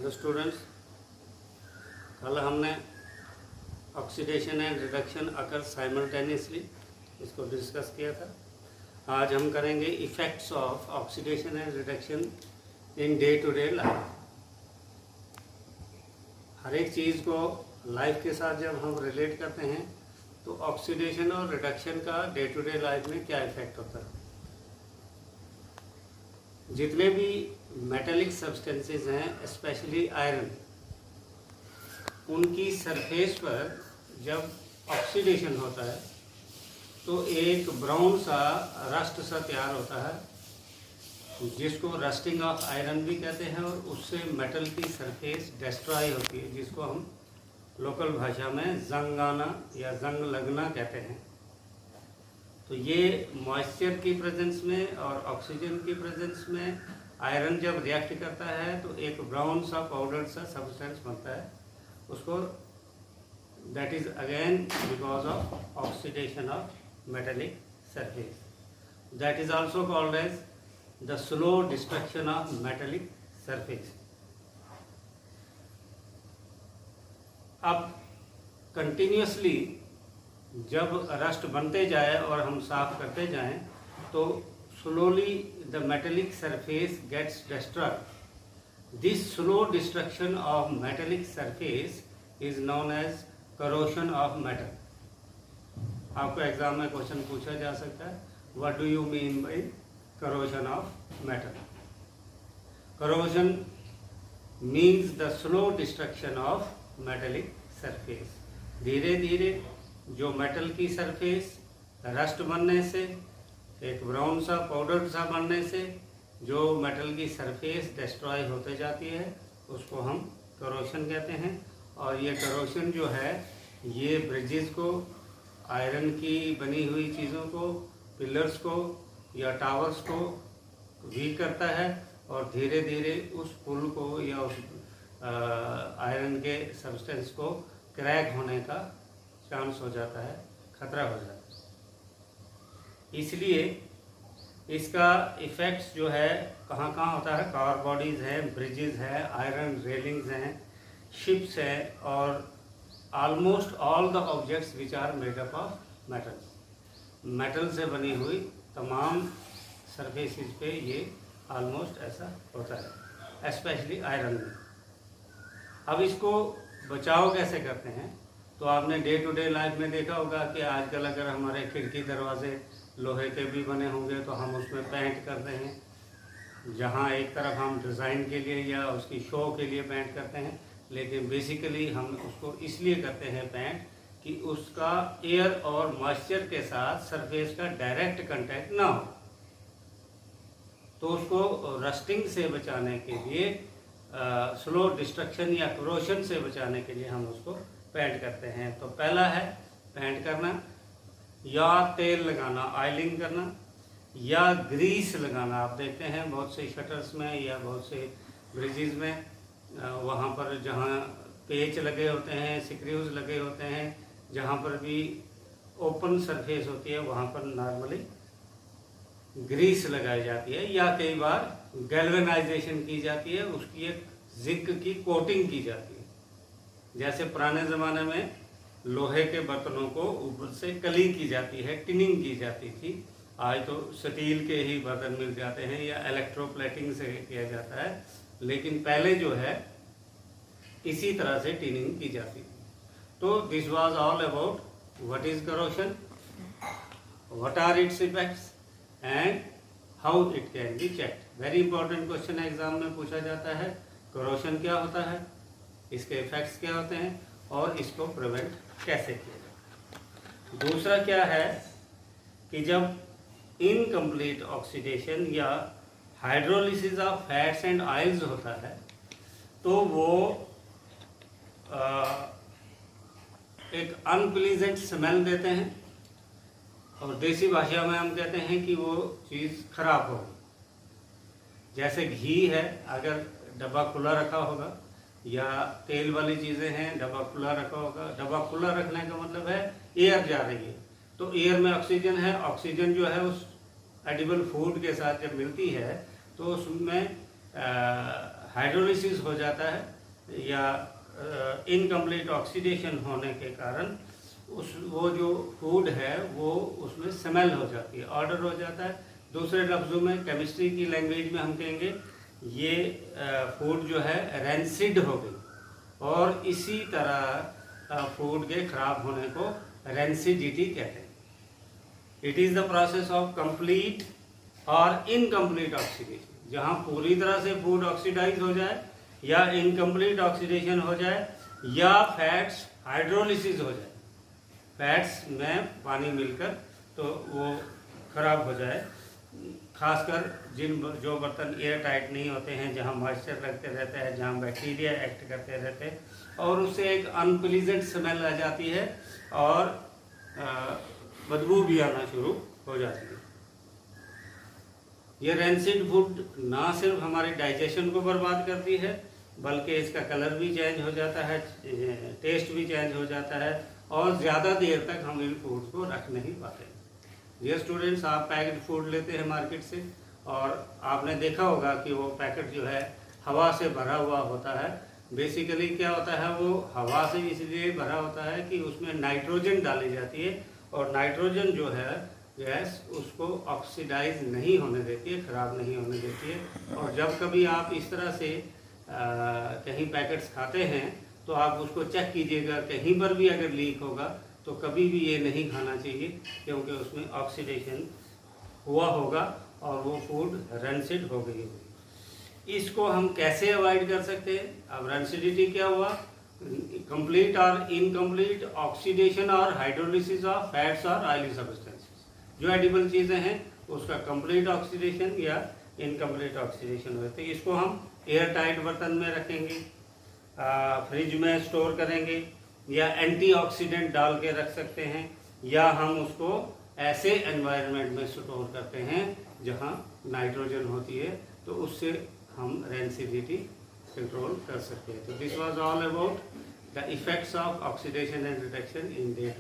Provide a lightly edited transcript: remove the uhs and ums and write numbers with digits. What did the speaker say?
Hello students, कल हमने oxidation and reduction occur simultaneously इसको डिस्कस किया था। आज हम करेंगे effects of oxidation and reduction in day to day life. हर एक चीज़ को लाइफ के साथ जब हम रिलेट करते हैं तो ऑक्सीडेशन और रिडक्शन का डे टू डे लाइफ में क्या इफ़ेक्ट होता है। जितने भी मेटेलिक सब्सटेंसेस हैं, स्पेशली आयरन, उनकी सरफेस पर जब ऑक्सीडेशन होता है तो एक ब्राउन सा रस्ट सा तैयार होता है, जिसको रस्टिंग ऑफ आयरन भी कहते हैं, और उससे मेटल की सरफेस डिस्ट्रॉय होती है, जिसको हम लोकल भाषा में जंगाना या जंग लगना कहते हैं। तो ये मॉइस्चर की प्रेजेंस में और ऑक्सीजन की प्रेजेंस में आयरन जब रिएक्ट करता है तो एक ब्राउन सा पाउडर सा सब्सटेंस बनता है, उसको that is again because of oxidation of metallic surface. That is also called as the slow destruction of metallic surface. अब कंटिन्यूसली जब रस्ट बनते जाए और हम साफ करते जाएं तो slowly the metallic surface gets destroyed. This slow destruction of metallic surface is known as corrosion of metal. आपको एग्जाम में क्वेश्चन पूछा जा सकता है, what do you mean by corrosion of metal. Corrosion means the slow destruction of metallic surface. धीरे धीरे जो metal की सरफेस रस्ट बनने से, एक ब्राउन सा पाउडर सा बनने से जो मेटल की सरफेस डिस्ट्रॉय होते जाती है, उसको हम करोशन कहते हैं। और ये करोशन जो है ये ब्रिजेस को, आयरन की बनी हुई चीज़ों को, पिलर्स को या टावर्स को वीक करता है, और धीरे धीरे उस पुल को या उस आयरन के सब्सटेंस को क्रैक होने का चांस हो जाता है, खतरा हो जाता है। इसलिए इसका इफ़ेक्ट्स जो है कहाँ कहाँ होता है, कार बॉडीज़ हैं, ब्रिजेस हैं, आयरन रेलिंग्स हैं, शिप्स हैं, और almost all the objects which are made up of metal. Metal से बनी हुई तमाम सरफेसेस पे ये ऑलमोस्ट ऐसा होता है, स्पेशली आयरन में। अब इसको बचाव कैसे करते हैं, तो आपने डे टू डे लाइफ में देखा होगा कि आजकल अगर हमारे खिड़की दरवाजे लोहे के भी बने होंगे तो हम उसमें पेंट करते हैं, जहाँ एक तरफ हम डिज़ाइन के लिए या उसकी शो के लिए पेंट करते हैं, लेकिन बेसिकली हम उसको इसलिए करते हैं पेंट कि उसका एयर और मॉइस्चर के साथ सरफेस का डायरेक्ट कांटेक्ट ना हो। तो उसको रस्टिंग से बचाने के लिए, स्लो डिस्ट्रक्शन या करोशन से बचाने के लिए हम उसको पेंट करते हैं। तो पहला है पेंट करना, या तेल लगाना, ऑयलिंग करना, या ग्रीस लगाना। आप देखते हैं बहुत से शटर्स में या बहुत से ब्रिजेस में वहाँ पर जहाँ पेच लगे होते हैं, स्क्रूज लगे होते हैं, जहाँ पर भी ओपन सरफेस होती है वहाँ पर नॉर्मली ग्रीस लगाई जाती है, या कई बार गैल्वेनाइजेशन की जाती है, उसकी एक जिंक की कोटिंग की जाती है। जैसे पुराने ज़माने में लोहे के बर्तनों को ऊपर से कली की जाती है, टिनिंग की जाती थी। आज तो स्टील के ही बर्तन मिल जाते हैं या इलेक्ट्रोप्लेटिंग से किया जाता है, लेकिन पहले जो है इसी तरह से टिनिंग की जाती थी। तो this was all about what is corrosion, what are its effects and how it can be checked. Very important question exam में पूछा जाता है, करोशन क्या होता है, इसके इफेक्ट्स क्या होते हैं, और इसको प्रिवेंट कैसे किया जाए। दूसरा क्या है कि जब इनकम्प्लीट ऑक्सीडेशन या hydrolysis of fats and oils होता है तो वो एक अनप्लीजेंट स्मेल देते हैं, और देसी भाषा में हम कहते हैं कि वो चीज़ खराब हो। जैसे घी है, अगर डब्बा खुला रखा होगा, या तेल वाली चीज़ें हैं, डब्बा खुला रखा होगा। डब्बा खुला रखने का मतलब है एयर जा रही है, तो एयर में ऑक्सीजन है, ऑक्सीजन जो है उस एडिबल फूड के साथ जब मिलती है तो उसमें हाइड्रोलिसिस हो जाता है या इनकम्प्लीट ऑक्सीडेशन होने के कारण वो जो फूड है वो उसमें स्मेल हो जाती है, ऑर्डर हो जाता है। दूसरे लफ्ज़ों में केमिस्ट्री की लैंग्वेज में हम कहेंगे ये फूड जो है रेंसिड हो गई, और इसी तरह फूड के खराब होने को रेंसिडिटी कहते हैं। It is the process of complete और इनकम्प्लीट ऑक्सीडेशन, जहाँ पूरी तरह से फूड ऑक्सीडाइज हो जाए या इनकम्प्लीट ऑक्सीडेशन हो जाए या फैट्स हाइड्रोलिसिस हो जाए, फैट्स में पानी मिलकर तो वो खराब हो जाए। खासकर जो बर्तन एयर टाइट नहीं होते हैं, जहाँ मॉइस्चर लगते रहता है, जहाँ बैक्टीरिया एक्ट करते रहते हैं, और उससे एक अनप्लीजेंट स्मेल आ जाती है और बदबू भी आना शुरू हो जाती है। ये रेंसिड फूड ना सिर्फ हमारे डाइजेशन को बर्बाद करती है, बल्कि इसका कलर भी चेंज हो जाता है, टेस्ट भी चेंज हो जाता है, और ज़्यादा देर तक हम इन फूड्स को रख नहीं पाते। ये स्टूडेंट्स, आप पैकेट फूड लेते हैं मार्केट से, और आपने देखा होगा कि वो पैकेट जो है हवा से भरा हुआ होता है। बेसिकली क्या होता है, वो हवा से इसलिए भरा होता है कि उसमें नाइट्रोजन डाली जाती है, और नाइट्रोजन जो है गैस उसको ऑक्सीडाइज नहीं होने देती है, ख़राब नहीं होने देती है। और जब कभी आप इस तरह से कहीं पैकेट्स खाते हैं तो आप उसको चेक कीजिएगा, कहीं पर भी अगर लीक होगा तो कभी भी ये नहीं खाना चाहिए, क्योंकि उसमें ऑक्सीडेशन हुआ होगा और वो फूड रेंसिड हो गई होगी। इसको हम कैसे अवॉइड कर सकते हैं? अब रेंसिडिटी क्या हुआ? कंप्लीट और इनकम्प्लीट ऑक्सीडेशन और हाइड्रोलिसिस ऑफ फैट्स और ऑयली सब्सटेंसेस। जो एडिबल चीज़ें हैं उसका कंप्लीट ऑक्सीडेशन या इनकम्प्लीट ऑक्सीडेशन होते हैं। इसको हम एयर टाइट बर्तन में रखेंगे, फ्रिज में स्टोर करेंगे, या एंटीऑक्सीडेंट डाल के रख सकते हैं, या हम उसको ऐसे एनवायरनमेंट में स्टोर करते हैं जहां नाइट्रोजन होती है, तो उससे हम रेंसिडिटी कंट्रोल कर सकते हैं। तो this was all about the effects of oxidation and reduction in day to